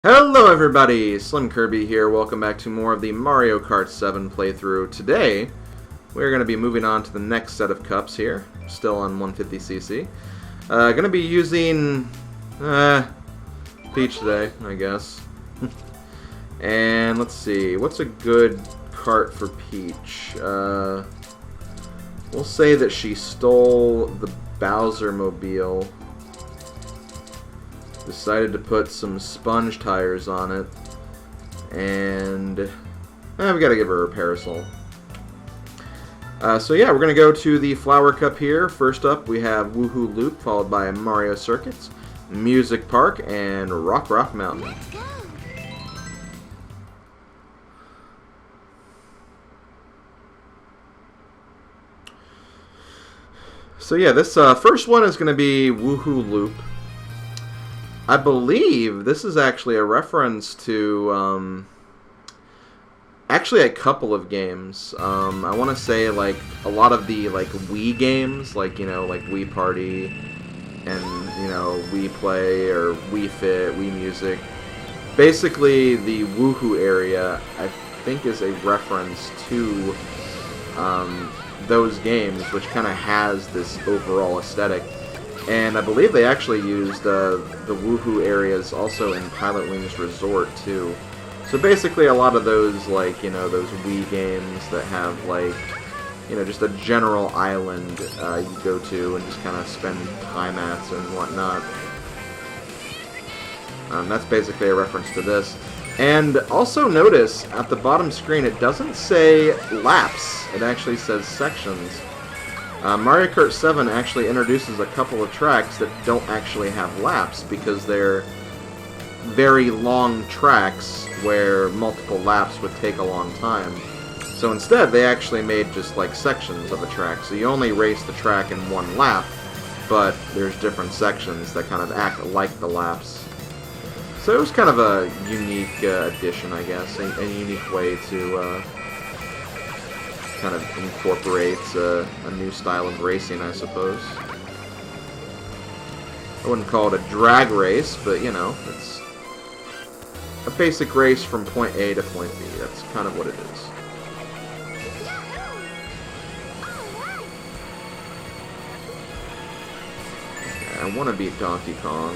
Hello everybody, SlimKirby here. Welcome back to more of the Mario Kart 7 playthrough. Today, we're going to be moving on to the next set of cups here, still on 150cc. Going to be using Peach today, I guess. And let's see, what's a good cart for Peach? We'll say that she stole the Bowser Mobile. Decided to put some sponge tires on it, and we gotta give her a parasol. So yeah, we're gonna go to the Flower Cup here. First up, we have Woohoo Loop, followed by Mario Circuits, Music Park, and Rock Mountain. Let's go. So yeah, this first one is gonna be Woohoo Loop. I believe this is actually a reference to, actually a couple of games. I want to say, like, a lot of the, like, Wii games, like, you know, like Wii Party, and, you know, Wii Play, or Wii Fit, Wii Music. Basically, the Woohoo area, I think, is a reference to, those games, which kind of has this overall aesthetic. And I believe they actually used the Woohoo areas also in Pilot Wings Resort, too. So basically a lot of those, like, you know, those Wii games that have, like, you know, just a general island you go to and just kind of spend time at and whatnot. That's basically a reference to this. And also notice, at the bottom screen, it doesn't say laps. It actually says sections. Mario Kart 7 actually introduces a couple of tracks that don't actually have laps because they're very long tracks where multiple laps would take a long time. So instead, they actually made just like sections of a track. So you only race the track in one lap, but there's different sections that kind of act like the laps. So it was kind of a unique addition, I guess, a unique way to kind of incorporates a new style of racing, I suppose. I wouldn't call it a drag race, but, you know, it's a basic race from point A to point B. That's kind of what it is. Okay, I want to beat Donkey Kong.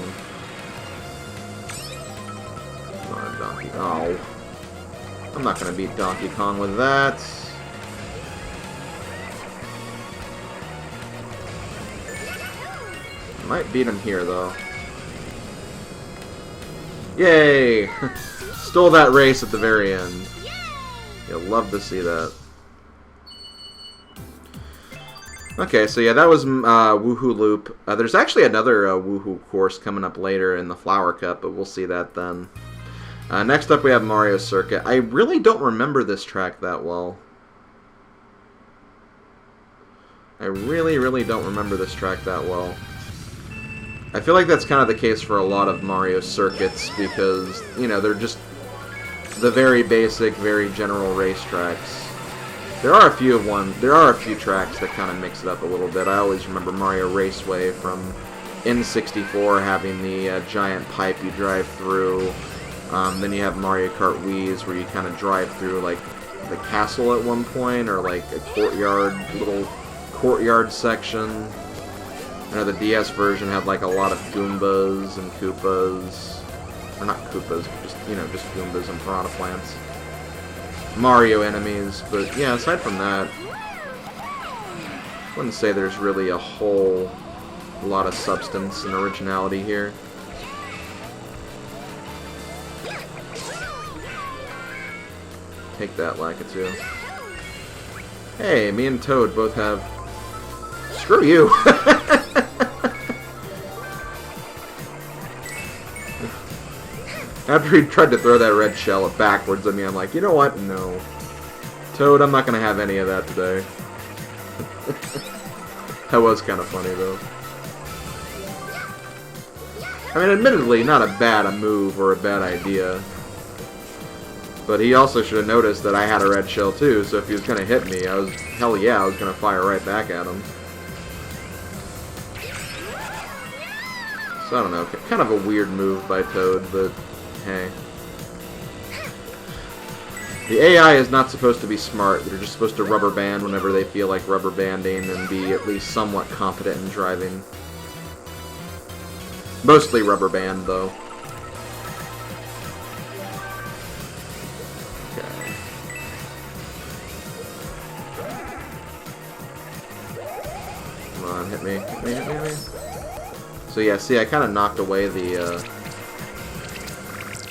Come on, Donkey. Oh. I'm not going to beat Donkey Kong with that. Might beat him here, though. Yay! Stole that race at the very end. You'll love to see that. Okay, so yeah, that was Woohoo Loop. There's actually another Woohoo course coming up later in the Flower Cup, but we'll see that then. Next up, we have Mario Circuit. I really don't remember this track that well. I really don't remember this track that well. I feel like that's kind of the case for a lot of Mario circuits because, you know, they're just the very basic, very general racetracks. There are a few tracks that kind of mix it up a little bit. I always remember Mario Raceway from N64 having the giant pipe you drive through. Then you have Mario Kart Wii's where you kind of drive through, like, the castle at one point, or, like, a little courtyard section. I know the DS version had like a lot of Goombas and Koopas. Or not Koopas, just, you know, just Goombas and Piranha Plants. Mario enemies, but yeah, aside from that, I wouldn't say there's really a whole lot of substance and originality here. Take that, Lakitu. Hey, me and Toad both have... Screw you! After he tried to throw that red shell backwards at me, I'm like, you know what? No. Toad, I'm not going to have any of that today. That was kind of funny, though. I mean, admittedly, not a bad move or a bad idea. But he also should have noticed that I had a red shell, too, so if he was going to hit me, hell yeah, I was going to fire right back at him. So I don't know, kind of a weird move by Toad, but hey. The AI is not supposed to be smart. They're just supposed to rubber band whenever they feel like rubber banding and be at least somewhat competent in driving. Mostly rubber band, though. Okay. Come on, hit me. Hit me, hit me, hit me. So yeah, see, I kind of knocked away the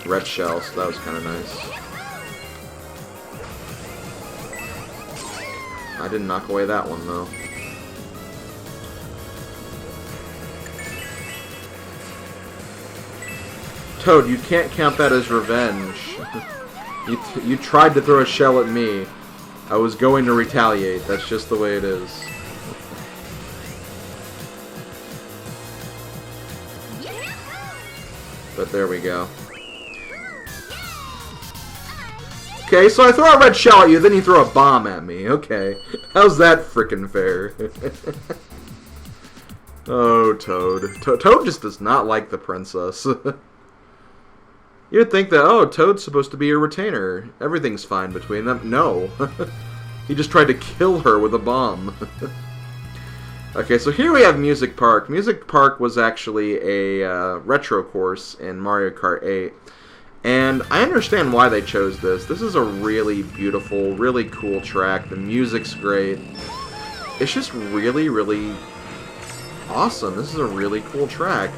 red shell, so that was kind of nice. I didn't knock away that one, though. Toad, you can't count that as revenge. You tried to throw a shell at me. I was going to retaliate. That's just the way it is. But there we go. Okay, so I throw a red shell at you, then you throw a bomb at me. Okay. How's that frickin' fair? Oh, Toad. Toad just does not like the princess. You'd think that, oh, Toad's supposed to be a retainer. Everything's fine between them. No. He just tried to kill her with a bomb. Okay, so here we have Music Park. Music Park was actually a retro course in Mario Kart 8. And I understand why they chose this. This is a really beautiful, really cool track. The music's great. It's just really, really awesome. This is a really cool track.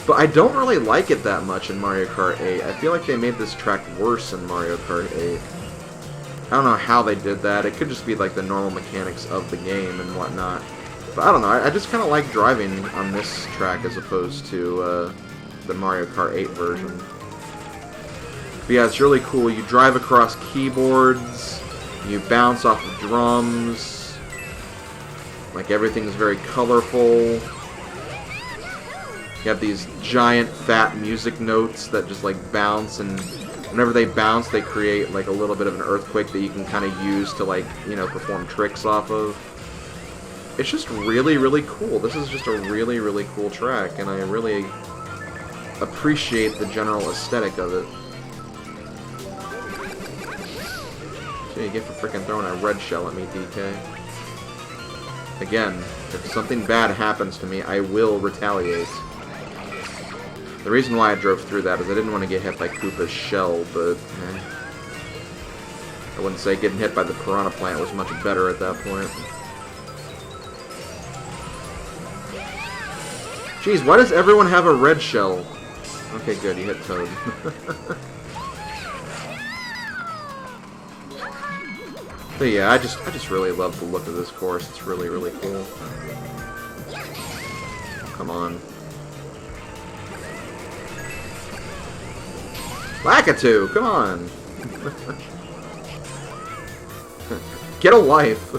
But I don't really like it that much in Mario Kart 8. I feel like they made this track worse in Mario Kart 8. I don't know how they did that. It could just be like the normal mechanics of the game and whatnot. But I don't know. I just kind of like driving on this track as opposed to the Mario Kart 8 version. But yeah, it's really cool. You drive across keyboards, you bounce off the drums, like everything's very colorful. You have these giant fat music notes that just like bounce, and whenever they bounce they create like a little bit of an earthquake that you can kind of use to like, you know, perform tricks off of. It's just really, really cool. This is just a really, really cool track, and I really appreciate the general aesthetic of it. So you get for freaking throwing a red shell at me, DK. Again, if something bad happens to me, I will retaliate. The reason why I drove through that is I didn't want to get hit by Koopa's shell, but I wouldn't say getting hit by the piranha plant was much better at that point. Jeez, why does everyone have a red shell? Okay, good, you hit Toad. But yeah, I just really love the look of this course. It's really, really cool. Come on. Lakitu, come on! Get a life!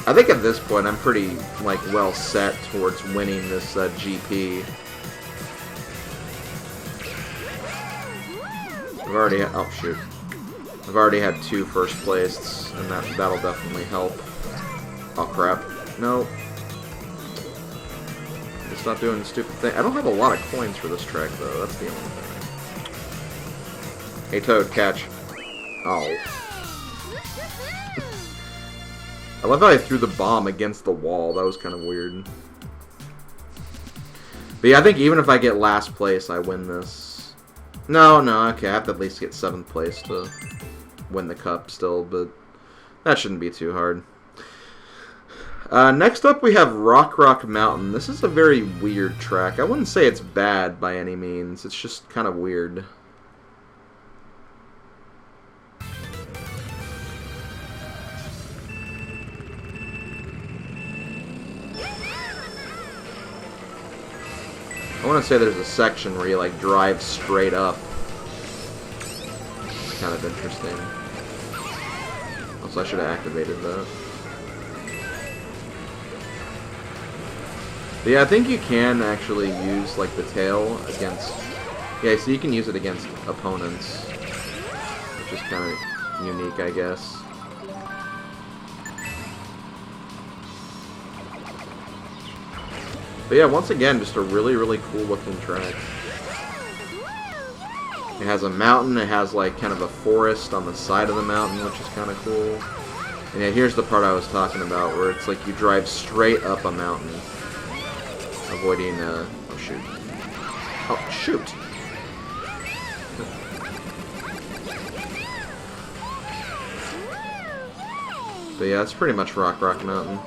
I think at this point I'm pretty, like, well set towards winning this GP. I've already had, oh shoot. I've already had 2 first places, and that'll definitely help. Oh crap. No. Stop doing the stupid thing. I don't have a lot of coins for this track though, that's the only thing. Hey Toad, catch. Oh. I love how I threw the bomb against the wall. That was kind of weird. But yeah, I think even if I get last place, I win this. No, okay, I have to at least get 7th place to win the cup still, but that shouldn't be too hard. Next up, we have Rock Mountain. This is a very weird track. I wouldn't say it's bad by any means. It's just kind of weird. I want to say there's a section where you like drive straight up. It's kind of interesting. Also, I should have activated that. But yeah, I think you can actually use like the tail against. Yeah, so you can use it against opponents, which is kind of unique, I guess. But yeah, once again, just a really, really cool looking track. It has a mountain, it has like kind of a forest on the side of the mountain, which is kind of cool. And yeah, here's the part I was talking about, where it's like you drive straight up a mountain, avoiding oh shoot. Oh, shoot! But yeah, it's pretty much Rock Mountain.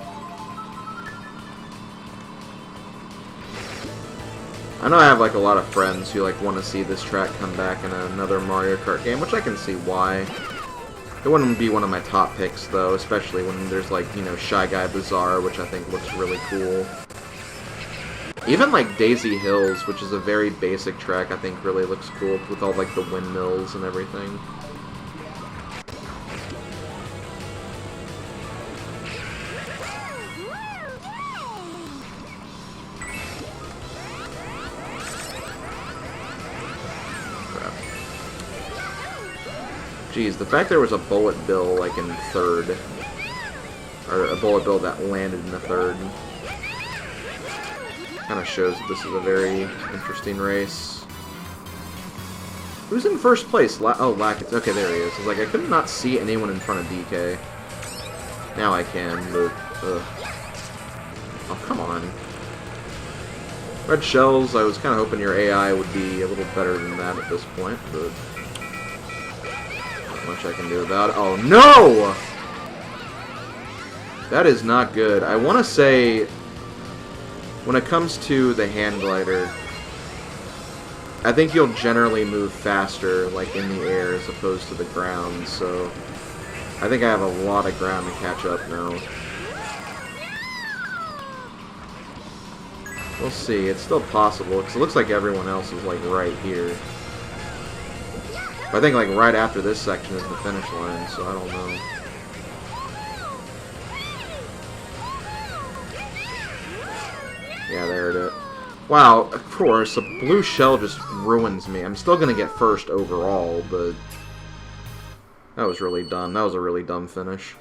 I know I have like a lot of friends who like want to see this track come back in another Mario Kart game, which I can see why. It wouldn't be one of my top picks though, especially when there's like, you know, Shy Guy Bazaar, which I think looks really cool. Even like Daisy Hills, which is a very basic track, I think really looks cool with all like the windmills and everything. Jeez, the fact there was a bullet bill, like, in third, or a bullet bill that landed in the third, kind of shows that this is a very interesting race. Who's in first place? Oh, Lackett. Okay, there he is. It's like, I could not see anyone in front of DK. Now I can, but, ugh. Oh, come on. Red Shells, I was kind of hoping your AI would be a little better than that at this point, but not much I can do about it. Oh, no! That is not good. I want to say, when it comes to the hand glider, I think you'll generally move faster, like, in the air as opposed to the ground, so I think I have a lot of ground to catch up now. We'll see. It's still possible, because it looks like everyone else is, like, right here. But I think, like, right after this section is the finish line, so I don't know. Yeah, there it is. Wow, of course, a blue shell just ruins me. I'm still going to get first overall, but that was really dumb. That was a really dumb finish.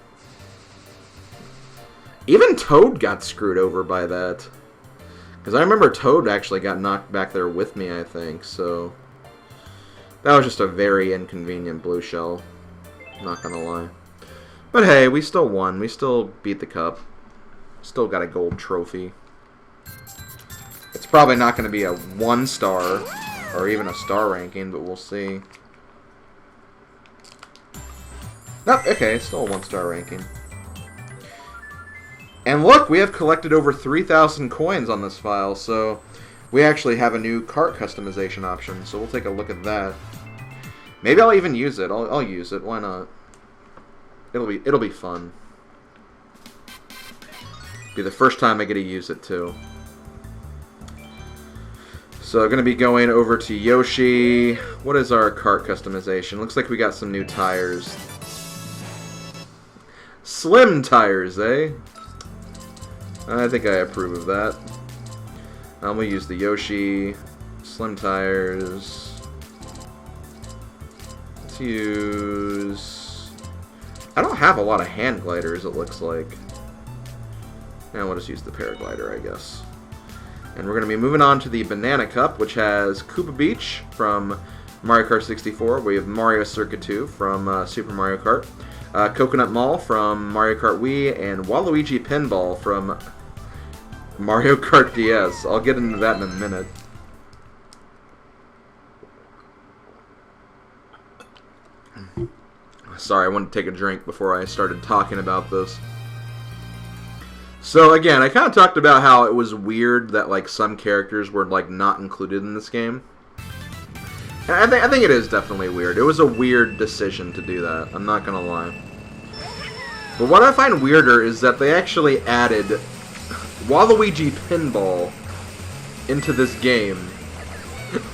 Even Toad got screwed over by that. Because I remember Toad actually got knocked back there with me, I think, so that was just a very inconvenient blue shell. Not gonna lie. But hey, we still won. We still beat the cup. Still got a gold trophy. It's probably not going to be a 1-star or even a star ranking, but we'll see. Nope, okay, still a 1-star ranking. And look, we have collected over 3,000 coins on this file, so we actually have a new cart customization option, so we'll take a look at that. Maybe I'll even use it. I'll use it. Why not? It'll be fun. Be the first time I get to use it too. So I'm going to be going over to Yoshi. What is our cart customization? Looks like we got some new tires. Slim tires, eh? I think I approve of that. I'm going to use the Yoshi. Slim tires. Let's use... I don't have a lot of hand gliders, it looks like. Now we'll just use the paraglider, I guess. And we're going to be moving on to the Banana Cup, which has Koopa Beach from Mario Kart 64. We have Mario Circuit 2 from Super Mario Kart. Coconut Mall from Mario Kart Wii. And Waluigi Pinball from Mario Kart DS. I'll get into that in a minute. Sorry, I wanted to take a drink before I started talking about this. So again, I kind of talked about how it was weird that like some characters were like not included in this game. And I think it is definitely weird. It was a weird decision to do that. I'm not gonna lie. But what I find weirder is that they actually added Waluigi Pinball into this game,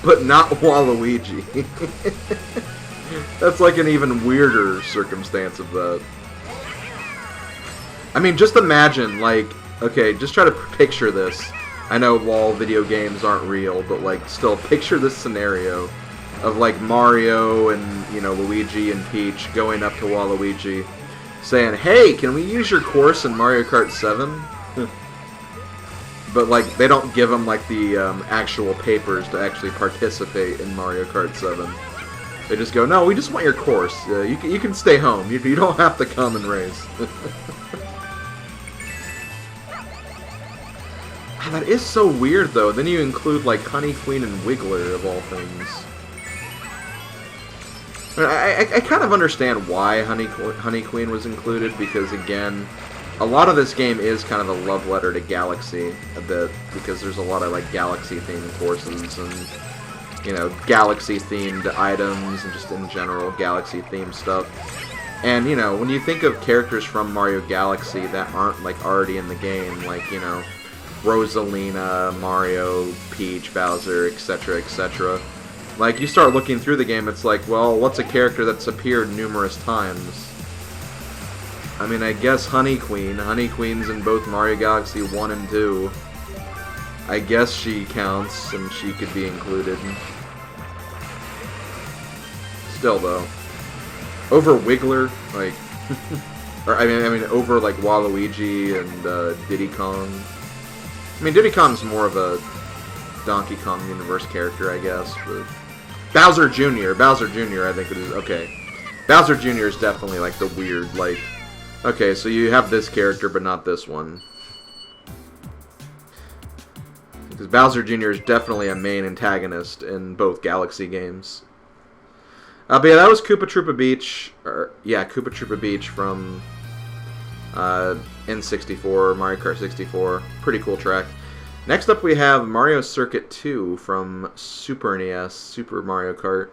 but not Waluigi. That's like an even weirder circumstance of that. I mean, just imagine, like, okay, just try to picture this. I know wall video games aren't real, but like still picture this scenario of like Mario and, you know, Luigi and Peach going up to Waluigi saying, "Hey, can we use your course in Mario Kart 7?" But like they don't give them like the actual papers to actually participate in Mario Kart 7. They just go, "No, we just want your course. You can stay home. You don't have to come and race." That is so weird, though. Then you include, like, Honey Queen and Wiggler, of all things. I kind of understand why Honey Queen was included, because, again, a lot of this game is kind of a love letter to Galaxy, a bit, because there's a lot of, like, Galaxy-themed courses and, you know, Galaxy-themed items and just, in general, Galaxy-themed stuff. And, you know, when you think of characters from Mario Galaxy that aren't, like, already in the game, like, you know, Rosalina, Mario, Peach, Bowser, etc., etc. Like, you start looking through the game, it's like, well, what's a character that's appeared numerous times? I mean, I guess Honey Queen. Honey Queen's in both Mario Galaxy 1 and 2. I guess she counts, and she could be included. Still, though. Over Wiggler, like... or, I mean, over, like, Waluigi and Diddy Kong. I mean, Diddy Kong's more of a Donkey Kong universe character, I guess, but... Bowser Jr. Bowser Jr., I think it is. Okay. Bowser Jr. is definitely, like, the weird, like... Okay, so you have this character, but not this one. Because Bowser Jr. is definitely a main antagonist in both Galaxy games. But yeah, that was Koopa Troopa Beach. Koopa Troopa Beach from... N64, Mario Kart 64. Pretty cool track. Next up we have Mario Circuit 2 from Super NES, Super Mario Kart.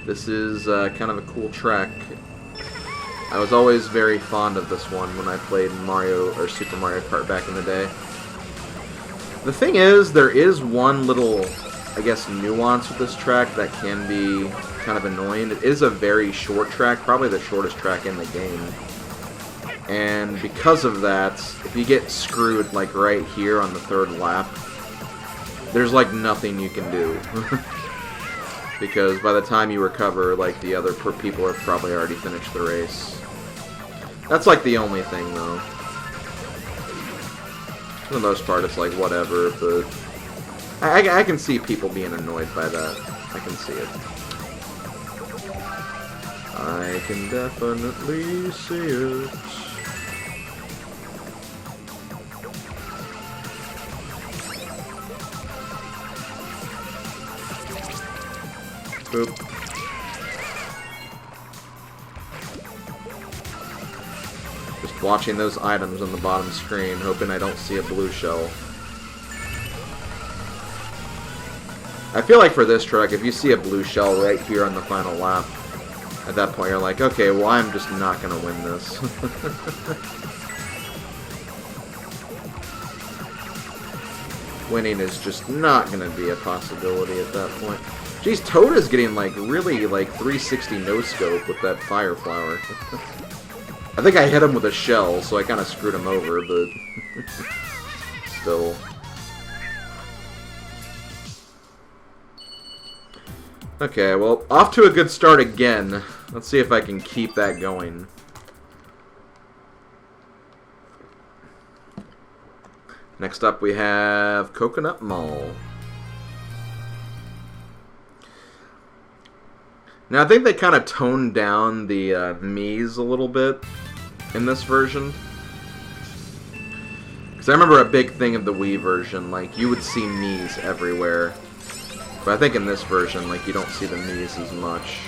This is kind of a cool track. I was always very fond of this one when I played Mario or Super Mario Kart back in the day. The thing is, there is one little, I guess, nuance with this track that can be kind of annoying. It is a very short track, probably the shortest track in the game. And because of that, if you get screwed, like, right here on the third lap, there's, like, nothing you can do. Because by the time you recover, like, the other people have probably already finished the race. That's, like, the only thing, though. For the most part, it's like, whatever, but... I can see people being annoyed by that. I can see it. I can definitely see it. Boop. Just watching those items on the bottom screen, hoping I don't see a blue shell. I feel like for this track, if you see a blue shell right here on the final lap, at that point you're like, okay, well I'm just not going to win this. Winning is just not going to be a possibility at that point. Jeez, Toad is getting like really like 360 no-scope with that fire flower. I think I hit him with a shell, so I kind of screwed him over, but still. Okay, well, off to a good start again. Let's see if I can keep that going. Next up we have Coconut Mall. Now I think they kind of toned down the Mii's a little bit in this version. Because I remember a big thing of the Wii version, like you would see Mii's everywhere. But I think in this version, like, you don't see the Mii's as much.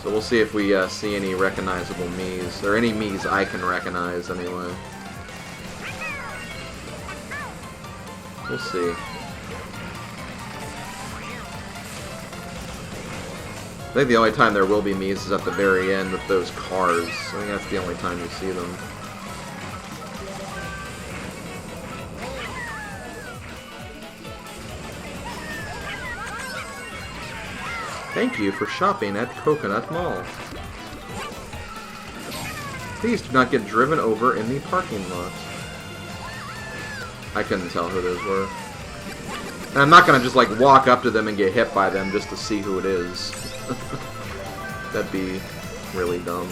So we'll see if we see any recognizable Mii's, or any Mii's I can recognize, anyway. We'll see. I think the only time there will be Mii's is at the very end with those cars. I think that's the only time you see them. Thank you for shopping at Coconut Mall. Please do not get driven over in the parking lot. I couldn't tell who those were. And I'm not gonna just like walk up to them and get hit by them just to see who it is. That'd be really dumb.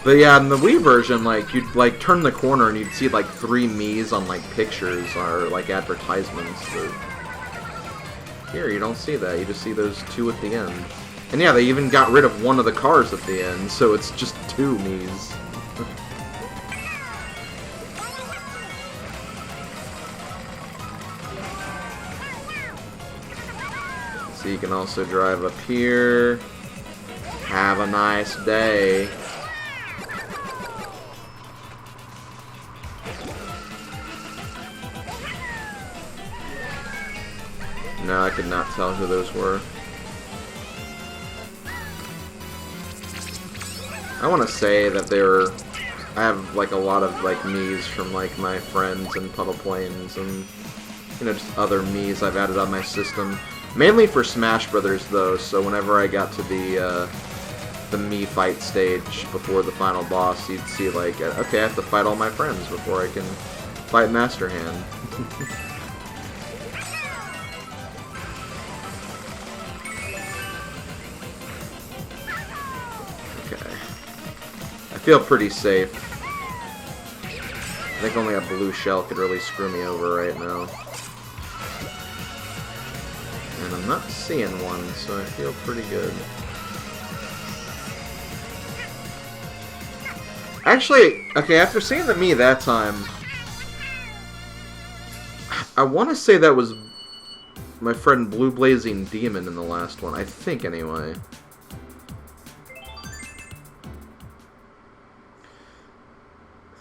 But yeah, in the Wii version, like, you'd, like, turn the corner and you'd see, like, 3 Miis on, like, pictures or, like, advertisements. But here, you don't see that. You just see those 2 at the end. And yeah, they even got rid of one of the cars at the end, so it's just 2 Miis. So you can also drive up here. Have a nice day. No, I could not tell who those were. I want to say that they were... I have, like, a lot of, like, Miis from, like, my friends and Puddle Plains and, you know, just other Miis I've added on my system. Mainly for Smash Brothers, though, so whenever I got to the Mii fight stage before the final boss, you'd see, like, okay, I have to fight all my friends before I can fight Master Hand. I feel pretty safe. I think only a blue shell could really screw me over right now. And I'm not seeing one, so I feel pretty good. Actually, okay, after seeing the Mii that time, I want to say that was my friend Blue Blazing Demon in the last one. I think, anyway.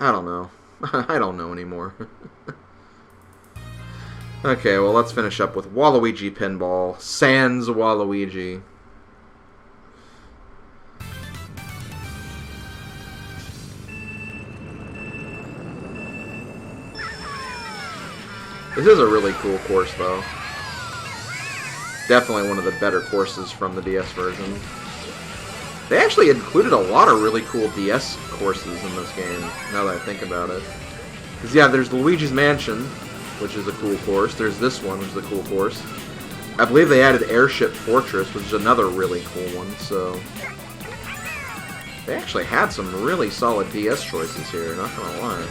I don't know. I don't know anymore. Okay, well, let's finish up with Waluigi Pinball. Sans Waluigi. This is a really cool course, though. Definitely one of the better courses from the DS version. They actually included a lot of really cool DS courses in this game, now that I think about it. Because, yeah, there's Luigi's Mansion, which is a cool course. There's this one, which is a cool course. I believe they added Airship Fortress, which is another really cool one, so... They actually had some really solid DS choices here, not gonna lie.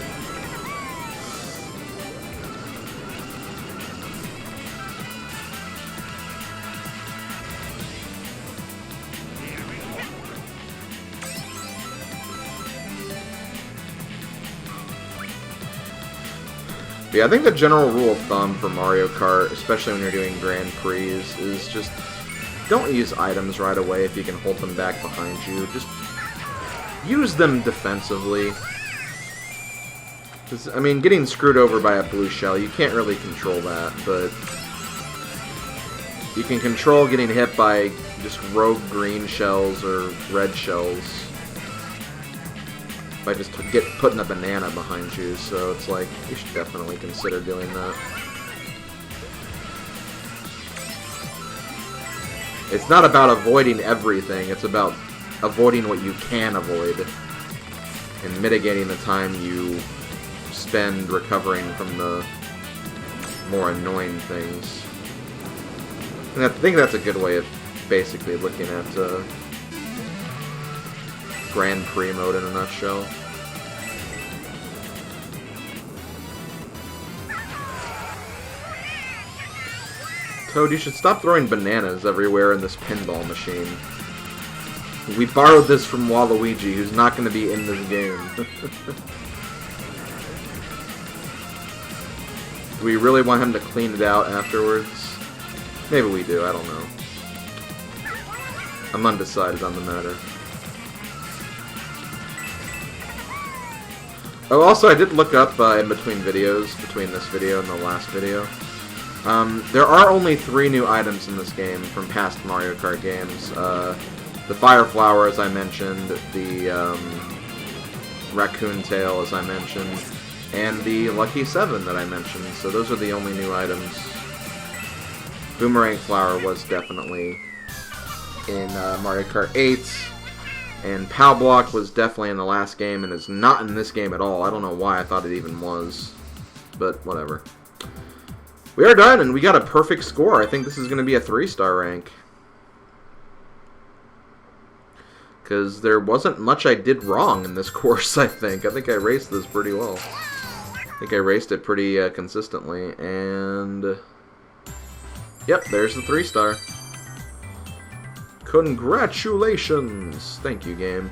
Yeah, I think the general rule of thumb for Mario Kart, especially when you're doing Grand Prix, is just don't use items right away if you can hold them back behind you. Just use them defensively. Because, I mean, getting screwed over by a blue shell, you can't really control that, but you can control getting hit by just rogue green shells or red shells by just putting a banana behind you, so it's like, you should definitely consider doing that. It's not about avoiding everything, it's about avoiding what you can avoid, and mitigating the time you spend recovering from the more annoying things. And I think that's a good way of basically looking at Grand Prix mode in a nutshell. Toad, you should stop throwing bananas everywhere in this pinball machine. We borrowed this from Waluigi, who's not going to be in this game. Do we really want him to clean it out afterwards? Maybe we do, I don't know. I'm undecided on the matter. Oh, also, I did look up in between videos, between this video and the last video. There are only 3 new items in this game from past Mario Kart games. The Fire Flower, as I mentioned, the Raccoon Tail, as I mentioned, and the Lucky 7 that I mentioned. So those are the only new items. Boomerang Flower was definitely in Mario Kart 8. And POW Block was definitely in the last game and is not in this game at all. I don't know why I thought it even was. But whatever. We are done, and we got a perfect score. I think this is going to be a 3-star rank. Because there wasn't much I did wrong in this course, I think. I think I raced this pretty well. I think I raced it pretty consistently. And yep, there's the 3-star. Congratulations! Thank you, game.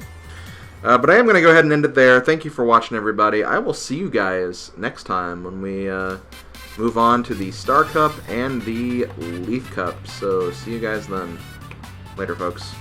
But I am going to go ahead and end it there. Thank you for watching, everybody. I will see you guys next time when we move on to the Star Cup and the Leaf Cup. So, see you guys then. Later, folks.